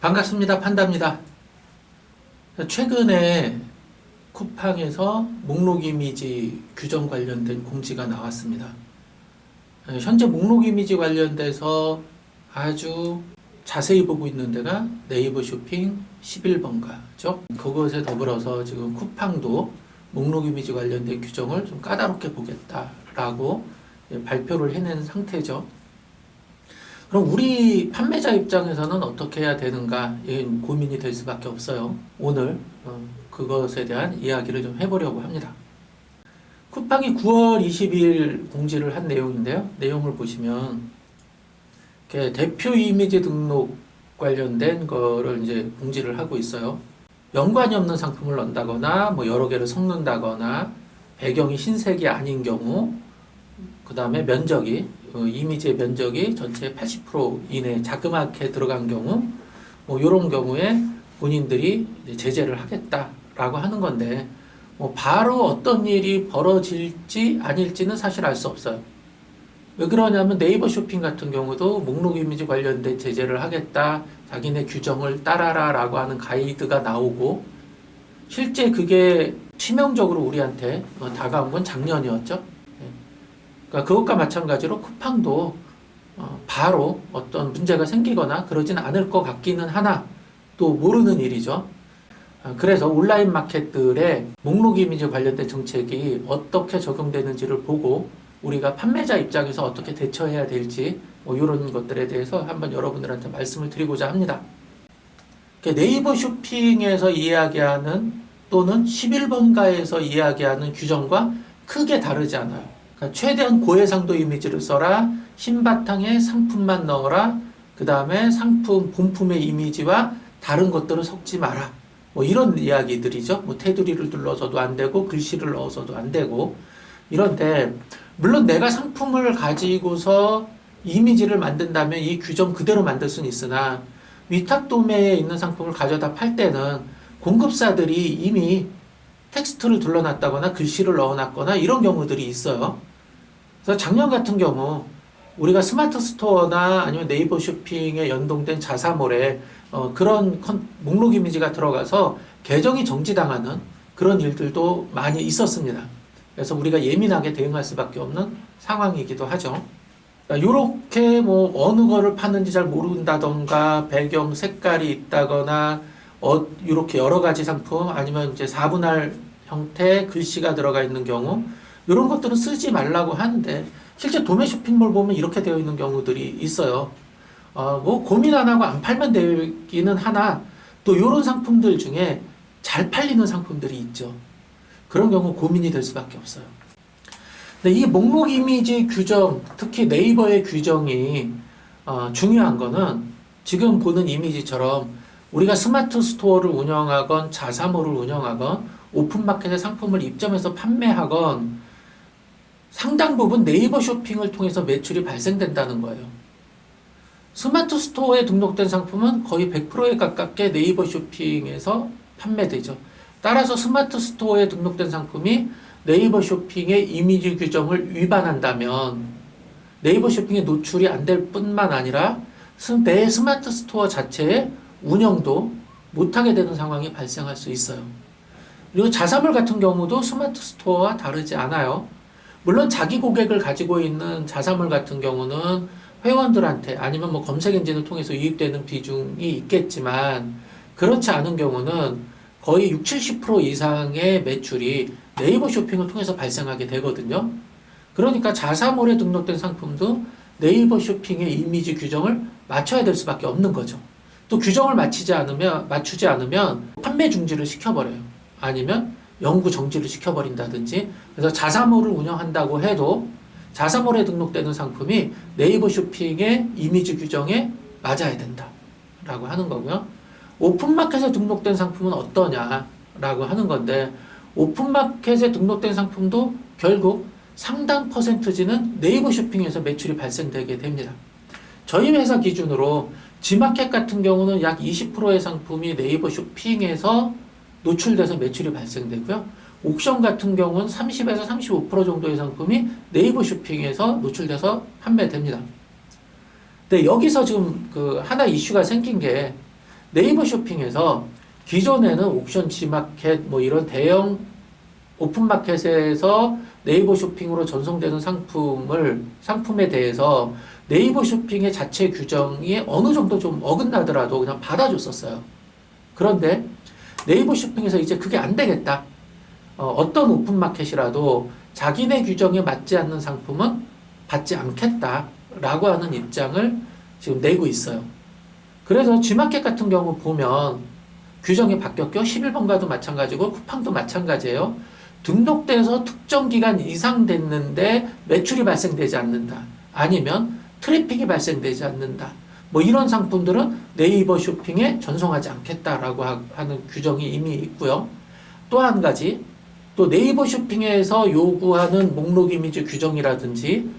반갑습니다. 판다입니다. 최근에 쿠팡에서 목록 이미지 규정 관련된 공지가 나왔습니다. 현재 목록 이미지 관련돼서 아주 자세히 보고 있는 데가 네이버 쇼핑 11번가죠. 그것에 더불어서 지금 쿠팡도 목록 이미지 관련된 규정을 좀 까다롭게 보겠다라고 발표를 해낸 상태죠. 그럼 우리 판매자 입장에서는 어떻게 해야 되는가 고민이 될 수밖에 없어요. 오늘 그것에 대한 이야기를 좀 해보려고 합니다. 쿠팡이 9월 20일 공지를 한 내용인데요. 내용을 보시면 대표 이미지 등록 관련된 거를 이제 공지를 하고 있어요. 연관이 없는 상품을 넣는다거나 뭐 여러 개를 섞는다거나 배경이 흰색이 아닌 경우, 그 다음에 면적이 이미지의 면적이 전체 80% 이내 자그맣게 들어간 경우, 뭐 이런 경우에 본인들이 제재를 하겠다라고 하는 건데, 뭐 바로 어떤 일이 벌어질지 아닐지는 사실 알 수 없어요. 왜 그러냐면 네이버 쇼핑 같은 경우도 목록 이미지 관련된 제재를 하겠다, 자기네 규정을 따라라라고 하는 가이드가 나오고, 실제 그게 치명적으로 우리한테 다가온 건 작년이었죠. 그러니까 그것과 마찬가지로 쿠팡도 바로 어떤 문제가 생기거나 그러진 않을 것 같기는 하나 또 모르는 일이죠. 그래서 온라인 마켓들의 목록 이미지 관련된 정책이 어떻게 적용되는지를 보고 우리가 판매자 입장에서 어떻게 대처해야 될지 뭐 이런 것들에 대해서 한번 여러분들한테 말씀을 드리고자 합니다. 네이버 쇼핑에서 이야기하는 또는 11번가에서 이야기하는 규정과 크게 다르지 않아요. 그러니까 최대한 고해상도 이미지를 써라, 흰 바탕에 상품만 넣어라, 그 다음에 상품 본품의 이미지와 다른 것들을 섞지 마라, 뭐 이런 이야기들이죠. 뭐 테두리를 둘러서도 안 되고 글씨를 넣어서도 안 되고. 이런데 물론 내가 상품을 가지고서 이미지를 만든다면 이 규정 그대로 만들 수는 있으나 위탁 도매에 있는 상품을 가져다 팔 때는 공급사들이 이미 텍스트를 둘러놨다거나 글씨를 넣어놨거나 이런 경우들이 있어요. 그래서 작년 같은 경우 우리가 스마트 스토어나 아니면 네이버 쇼핑에 연동된 자사몰에 그런 목록 이미지가 들어가서 계정이 정지당하는 그런 일들도 많이 있었습니다. 그래서 우리가 예민하게 대응할 수밖에 없는 상황이기도 하죠. 이렇게 뭐 어느 거를 파는지 잘 모른다던가 배경 색깔이 있다거나 이렇게 여러 가지 상품 아니면 이제 4분할 형태 글씨가 들어가 있는 경우 이런 것들은 쓰지 말라고 하는데 실제 도매 쇼핑몰 보면 이렇게 되어 있는 경우들이 있어요. 뭐 고민 안 하고 안 팔면 되기는 하나 또 이런 상품들 중에 잘 팔리는 상품들이 있죠. 그런 경우 고민이 될 수밖에 없어요. 근데 이 목록 이미지 규정, 특히 네이버의 규정이 중요한 거는 지금 보는 이미지처럼 우리가 스마트 스토어를 운영하건 자사몰을 운영하건 오픈마켓에 상품을 입점해서 판매하건 상당 부분 네이버 쇼핑을 통해서 매출이 발생된다는 거예요. 스마트 스토어에 등록된 상품은 거의 100%에 가깝게 네이버 쇼핑에서 판매되죠. 따라서 스마트 스토어에 등록된 상품이 네이버 쇼핑의 이미지 규정을 위반한다면 네이버 쇼핑에 노출이 안 될 뿐만 아니라 내 스마트 스토어 자체의 운영도 못하게 되는 상황이 발생할 수 있어요. 그리고 자사몰 같은 경우도 스마트 스토어와 다르지 않아요. 물론 자기 고객을 가지고 있는 자사몰 같은 경우는 회원들한테 아니면 뭐 검색 엔진을 통해서 유입되는 비중이 있겠지만 그렇지 않은 경우는 거의 60, 70% 이상의 매출이 네이버 쇼핑을 통해서 발생하게 되거든요. 그러니까 자사몰에 등록된 상품도 네이버 쇼핑의 이미지 규정을 맞춰야 될 수밖에 없는 거죠. 또 규정을 맞추지 않으면 판매 중지를 시켜버려요. 아니면 영구 정지를 시켜버린다든지. 그래서 자사몰을 운영한다고 해도 자사몰에 등록되는 상품이 네이버 쇼핑의 이미지 규정에 맞아야 된다라고 하는 거고요. 오픈마켓에 등록된 상품은 어떠냐라고 하는 건데 오픈마켓에 등록된 상품도 결국 상당 퍼센트지는 네이버 쇼핑에서 매출이 발생되게 됩니다. 저희 회사 기준으로 G마켓 같은 경우는 약 20%의 상품이 네이버 쇼핑에서 노출돼서 매출이 발생되고요. 옥션 같은 경우는 30에서 35% 정도의 상품이 네이버 쇼핑에서 노출돼서 판매됩니다. 근데 여기서 지금 하나 이슈가 생긴 게 네이버 쇼핑에서 기존에는 옥션, G마켓 뭐 이런 대형 오픈마켓에서 네이버 쇼핑으로 전송되는 상품에 대해서 네이버 쇼핑의 자체 규정이 어느 정도 좀 어긋나더라도 그냥 받아줬었어요. 그런데 네이버 쇼핑에서 이제 그게 안 되겠다. 어떤 오픈마켓이라도 자기네 규정에 맞지 않는 상품은 받지 않겠다라고 하는 입장을 지금 내고 있어요. 그래서 G마켓 같은 경우 보면 규정이 바뀌었죠. 11번가도 마찬가지고 쿠팡도 마찬가지예요. 등록돼서 특정 기간 이상 됐는데 매출이 발생되지 않는다. 아니면 트래픽이 발생되지 않는다. 뭐 이런 상품들은 네이버 쇼핑에 전송하지 않겠다라고 하는 규정이 이미 있고요. 또 한 가지, 또 네이버 쇼핑에서 요구하는 목록 이미지 규정이라든지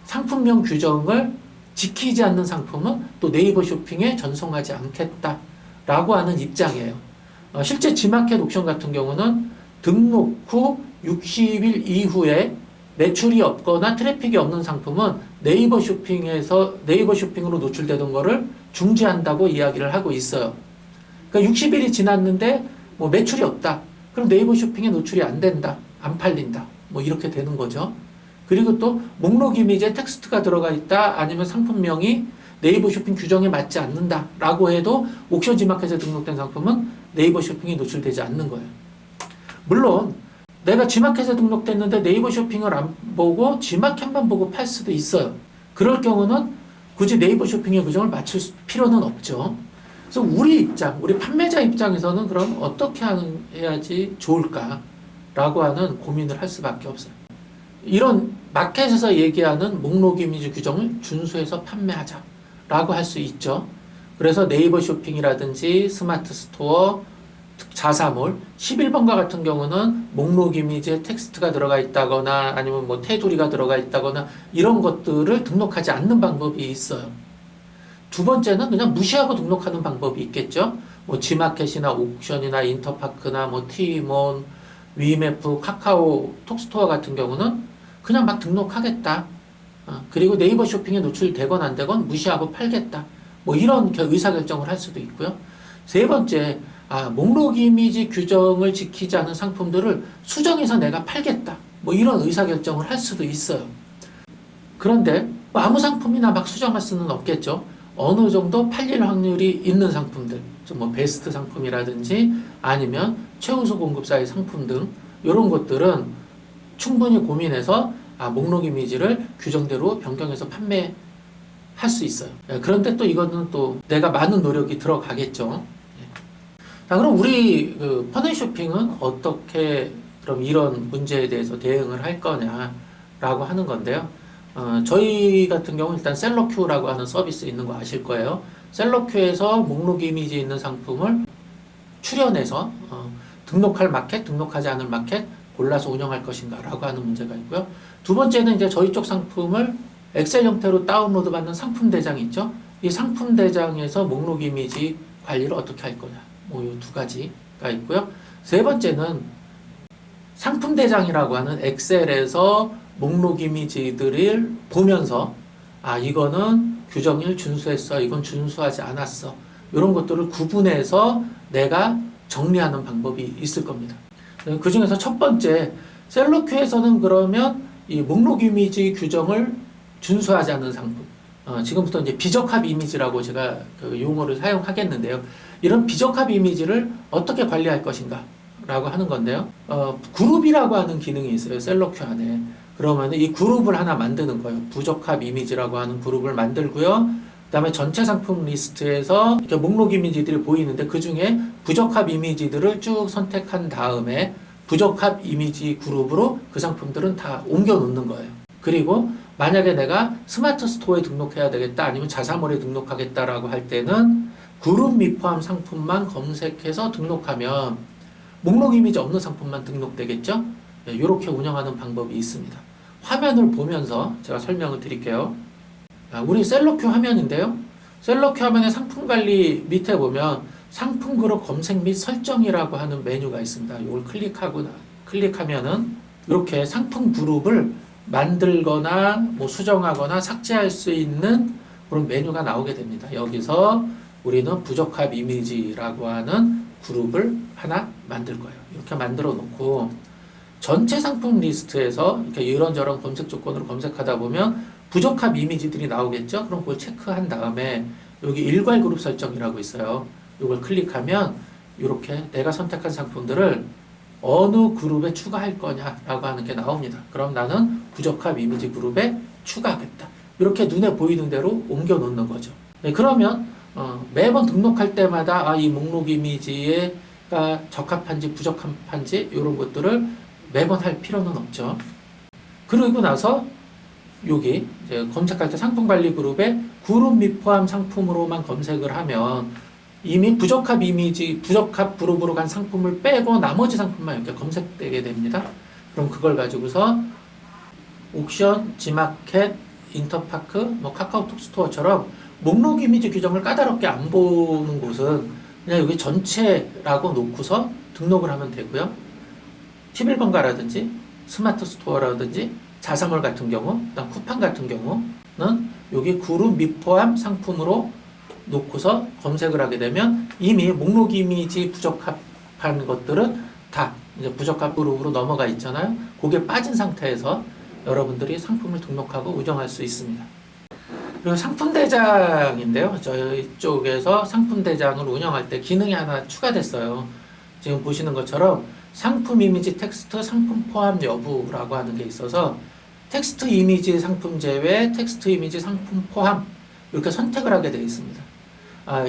상품명 규정을 지키지 않는 상품은 또 네이버 쇼핑에 전송하지 않겠다라고 하는 입장이에요. 실제 G마켓 옥션 같은 경우는 등록 후 60일 이후에 매출이 없거나 트래픽이 없는 상품은 네이버 쇼핑으로 노출되던 거를 중지한다고 이야기를 하고 있어요. 그러니까 60일이 지났는데 뭐 매출이 없다. 그럼 네이버 쇼핑에 노출이 안 된다. 안 팔린다. 뭐 이렇게 되는 거죠. 그리고 또 목록 이미지에 텍스트가 들어가 있다. 아니면 상품명이 네이버 쇼핑 규정에 맞지 않는다. 라고 해도 옥션 G마켓에 등록된 상품은 네이버 쇼핑에 노출되지 않는 거예요. 물론 내가 G마켓에 등록됐는데 네이버 쇼핑을 안 보고 G마켓만 보고 팔 수도 있어요. 그럴 경우는 굳이 네이버 쇼핑의 규정을 맞출 필요는 없죠. 그래서 우리 판매자 입장에서는 그럼 어떻게 해야지 좋을까라고 하는 고민을 할 수밖에 없어요. 이런 마켓에서 얘기하는 목록 이미지 규정을 준수해서 판매하자라고 할 수 있죠. 그래서 네이버 쇼핑이라든지 스마트 스토어, 자사몰, 11번가 같은 경우는 목록 이미지에 텍스트가 들어가 있다거나 아니면 뭐 테두리가 들어가 있다거나 이런 것들을 등록하지 않는 방법이 있어요. 두 번째는 그냥 무시하고 등록하는 방법이 있겠죠. 뭐 G마켓이나 옥션이나 인터파크나 뭐 티몬, 위메프, 카카오, 톡스토어 같은 경우는 그냥 막 등록하겠다. 그리고 네이버 쇼핑에 노출되건 안 되건 무시하고 팔겠다. 뭐 이런 의사결정을 할 수도 있고요. 세 번째, 목록 이미지 규정을 지키지 않은 상품들을 수정해서 내가 팔겠다. 뭐 이런 의사결정을 할 수도 있어요. 그런데 뭐 아무 상품이나 막 수정할 수는 없겠죠. 어느 정도 팔릴 확률이 있는 상품들, 좀 뭐 베스트 상품이라든지 아니면 최우수 공급사의 상품 등 이런 것들은 충분히 고민해서 목록 이미지를 규정대로 변경해서 판매할 수 있어요. 그런데 또 이거는 또 내가 많은 노력이 들어가겠죠. 자, 그럼 우리 퍼넥 쇼핑은 어떻게 그럼 이런 문제에 대해서 대응을 할 거냐라고 하는 건데요. 저희 같은 경우는 일단 셀러큐라고 하는 서비스 있는 거 아실 거예요. 셀러큐에서 목록 이미지 있는 상품을 추려내서 등록할 마켓, 등록하지 않을 마켓 골라서 운영할 것인가 라고 하는 문제가 있고요. 두 번째는 이제 저희 쪽 상품을 엑셀 형태로 다운로드 받는 상품 대장이 있죠. 이 상품 대장에서 목록 이미지 관리를 어떻게 할 거냐. 뭐 이 두 가지가 있고요. 세 번째는 상품 대장이라고 하는 엑셀에서 목록 이미지들을 보면서 이거는 규정을 준수했어. 이건 준수하지 않았어. 이런 것들을 구분해서 내가 정리하는 방법이 있을 겁니다. 그 중에서 첫 번째, 셀러큐에서는 그러면 이 목록 이미지 규정을 준수하지 않는 상품. 지금부터 이제 비적합 이미지라고 제가 그 용어를 사용하겠는데요. 이런 비적합 이미지를 어떻게 관리할 것인가 라고 하는 건데요. 그룹이라고 하는 기능이 있어요. 셀러큐 안에. 그러면 이 그룹을 하나 만드는 거예요. 부적합 이미지라고 하는 그룹을 만들고요. 그 다음에 전체 상품 리스트에서 이렇게 목록 이미지들이 보이는데 그 중에 부적합 이미지들을 쭉 선택한 다음에 부적합 이미지 그룹으로 그 상품들은 다 옮겨 놓는 거예요. 그리고 만약에 내가 스마트 스토어에 등록해야 되겠다 아니면 자사몰에 등록하겠다라고 할 때는 그룹 미포함 상품만 검색해서 등록하면 목록 이미지 없는 상품만 등록되겠죠? 이렇게 운영하는 방법이 있습니다. 화면을 보면서 제가 설명을 드릴게요. 우리 셀러큐 화면인데요. 셀러큐 화면의 상품 관리 밑에 보면 상품 그룹 검색 및 설정이라고 하는 메뉴가 있습니다. 이걸 클릭하면은 이렇게 상품 그룹을 만들거나 뭐 수정하거나 삭제할 수 있는 그런 메뉴가 나오게 됩니다. 여기서 우리는 부적합 이미지라고 하는 그룹을 하나 만들 거예요. 이렇게 만들어 놓고 전체 상품 리스트에서 이렇게 이런저런 검색 조건으로 검색하다 보면 부적합 이미지들이 나오겠죠? 그럼 그걸 체크한 다음에 여기 일괄 그룹 설정이라고 있어요. 이걸 클릭하면 이렇게 내가 선택한 상품들을 어느 그룹에 추가할 거냐라고 하는 게 나옵니다. 그럼 나는 부적합 이미지 그룹에 추가하겠다. 이렇게 눈에 보이는 대로 옮겨 놓는 거죠. 네, 그러면 매번 등록할 때마다 이 목록 이미지가 적합한지 부적합한지 이런 것들을 매번 할 필요는 없죠. 그러고 나서 여기 이제 검색할 때 상품 관리 그룹에 그룹 및 포함 상품으로만 검색을 하면 이미 부적합 이미지, 부적합 그룹으로 간 상품을 빼고 나머지 상품만 이렇게 검색되게 됩니다. 그럼 그걸 가지고서 옥션, 지마켓, 인터파크, 뭐 카카오톡 스토어처럼 목록 이미지 규정을 까다롭게 안 보는 곳은 그냥 여기 전체라고 놓고서 등록을 하면 되고요. 11번가라든지 스마트 스토어라든지 자사몰 같은 경우, 그다음 쿠팡 같은 경우는 여기 그룹 및 포함 상품으로 놓고서 검색을 하게 되면 이미 목록 이미지 부적합한 것들은 다 이제 부적합 그룹으로 넘어가 있잖아요. 그게 빠진 상태에서 여러분들이 상품을 등록하고 운영할 수 있습니다. 그리고 상품 대장인데요. 저희 쪽에서 상품 대장을 운영할 때 기능이 하나 추가됐어요. 지금 보시는 것처럼 상품 이미지 텍스트 상품 포함 여부라고 하는 게 있어서 텍스트 이미지 상품 제외, 텍스트 이미지 상품 포함 이렇게 선택을 하게 되어 있습니다.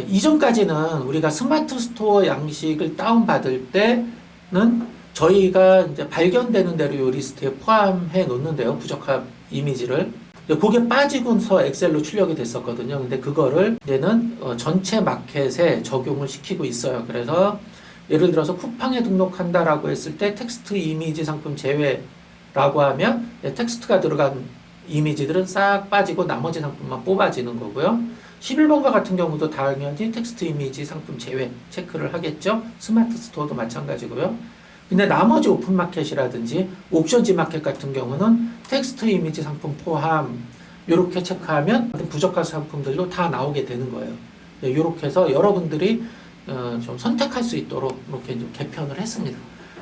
이전까지는 우리가 스마트 스토어 양식을 다운받을 때는 저희가 이제 발견되는 대로 이 리스트에 포함해 놓는데요. 부적합 이미지를. 그게 빠지고서 엑셀로 출력이 됐었거든요. 근데 그거를 이제는 전체 마켓에 적용을 시키고 있어요. 그래서 예를 들어서 쿠팡에 등록한다라고 했을 때 텍스트 이미지 상품 제외라고 하면 텍스트가 들어간 이미지들은 싹 빠지고 나머지 상품만 뽑아지는 거고요. 11번가 같은 경우도 당연히 텍스트 이미지 상품 제외 체크를 하겠죠. 스마트 스토어도 마찬가지고요. 근데 나머지 오픈마켓이라든지 옥션 지마켓 같은 경우는 텍스트 이미지 상품 포함 이렇게 체크하면 부적합 상품들도 다 나오게 되는 거예요. 이렇게 해서 여러분들이 좀 선택할 수 있도록 이렇게 좀 개편을 했습니다.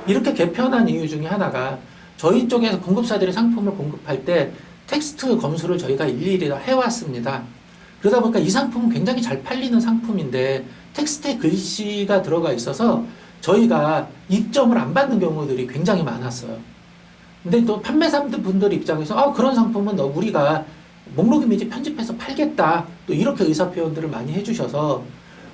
이렇게 개편한 이유 중에 하나가 저희 쪽에서 공급사들이 상품을 공급할 때 텍스트 검수를 저희가 일일이 다 해왔습니다. 그러다 보니까 이 상품은 굉장히 잘 팔리는 상품인데 텍스트에 글씨가 들어가 있어서 저희가 입점을 안 받는 경우들이 굉장히 많았어요. 근데 또 판매사분들 분들 입장에서 그런 상품은 우리가 목록 이미지 편집해서 팔겠다. 또 이렇게 의사 표현들을 많이 해주셔서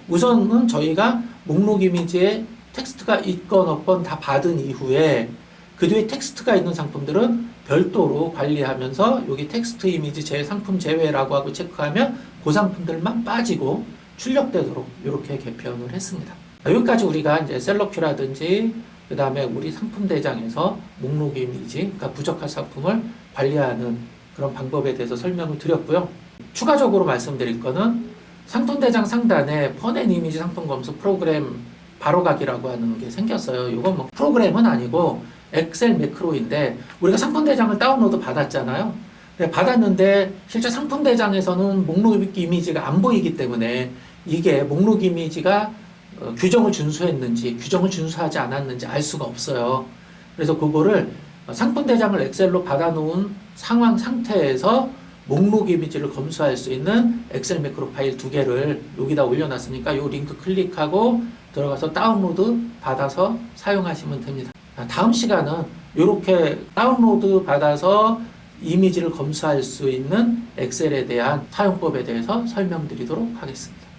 우선은 저희가 목록 이미지에 텍스트가 있건 없건 다 받은 이후에 그 뒤에 텍스트가 있는 상품들은 별도로 관리하면서 여기 텍스트 이미지 제 상품 제외라고 하고 체크하면 그 상품들만 빠지고 출력되도록 이렇게 개편을 했습니다. 여기까지 우리가 이제 셀럽큐라든지 그 다음에 우리 상품 대장에서 목록 이미지, 그러니까 부적합 상품을 관리하는 그런 방법에 대해서 설명을 드렸고요. 추가적으로 말씀드릴 거는 상품 대장 상단에 펀앤 이미지 상품 검수 프로그램 바로가기라고 하는 게 생겼어요. 이건 뭐 프로그램은 아니고 엑셀 매크로인데 우리가 상품 대장을 다운로드 받았잖아요. 받았는데 실제 상품 대장에서는 목록 이미지가 안 보이기 때문에 이게 목록 이미지가 규정을 준수했는지 규정을 준수하지 않았는지 알 수가 없어요. 그래서 그거를 상품 대장을 엑셀로 받아놓은 상황 상태에서 목록 이미지를 검수할 수 있는 엑셀 매크로 파일 2개를 여기다 올려놨으니까 이 링크 클릭하고 들어가서 다운로드 받아서 사용하시면 됩니다. 다음 시간은 이렇게 다운로드 받아서 이미지를 검수할 수 있는 엑셀에 대한 사용법에 대해서 설명드리도록 하겠습니다.